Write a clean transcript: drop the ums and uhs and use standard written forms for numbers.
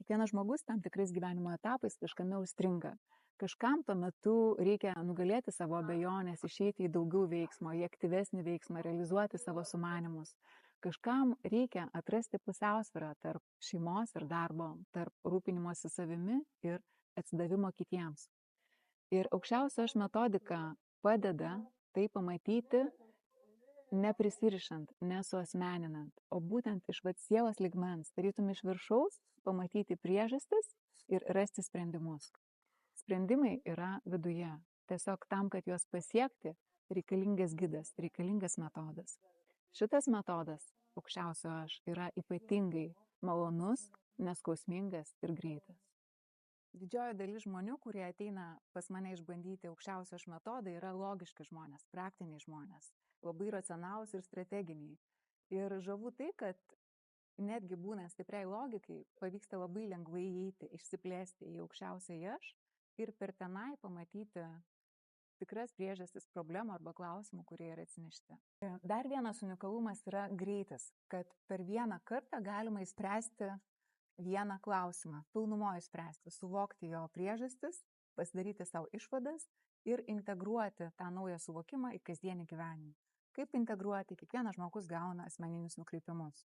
Kiekvienas žmogus tam tikrais gyvenimo etapais kažkame užstringa. Kažkam tuo metu reikia nugalėti savo abejonės, išeiti į daugiau veiksmo, į aktyvesnį veiksmą, realizuoti savo sumanimus. Kažkam reikia atrasti pusiausvyrą tarp šeimos ir darbo, tarp rūpinimosi savimi ir atsidavimo kitiems. Ir aukščiausio aš metodika padeda tai pamatyti, neprisirišant, nesuasmeninant, o būtent iš sielos lygmens, tarytum iš viršaus, pamatyti priežastis ir rasti sprendimus. Sprendimai yra viduje. Tiesiog tam, kad juos pasiekti, reikalingas gidas, reikalingas metodas. Šitas metodas, aukščiausio aš, yra ypatingai malonus, neskausmingas ir greitas. Didžioji dalis žmonių, kurie ateina pas mane išbandyti aukščiausio aš metodą, yra logiški žmonės, praktiniai žmonės, labai racionalūs ir strateginiai. Ir žavu tai, kad netgi būnant stipriai logikai, pavyksta labai lengvai įeiti, išsiplėsti į aukščiausią aš ir per tenai pamatyti tikras priežastis problemų arba klausimų, kurie yra atsinešti. Dar vienas unikalumas yra greitis, kad per vieną kartą galima išspręsti vieną klausimą, pilnumoje spręsti, suvokti jo priežastis, pasidaryti savo išvadas ir integruoti tą naują suvokimą į kasdienį gyvenimą. Kaip integruoti? Kiekvienas žmogus gauna asmeninius nukreipimus.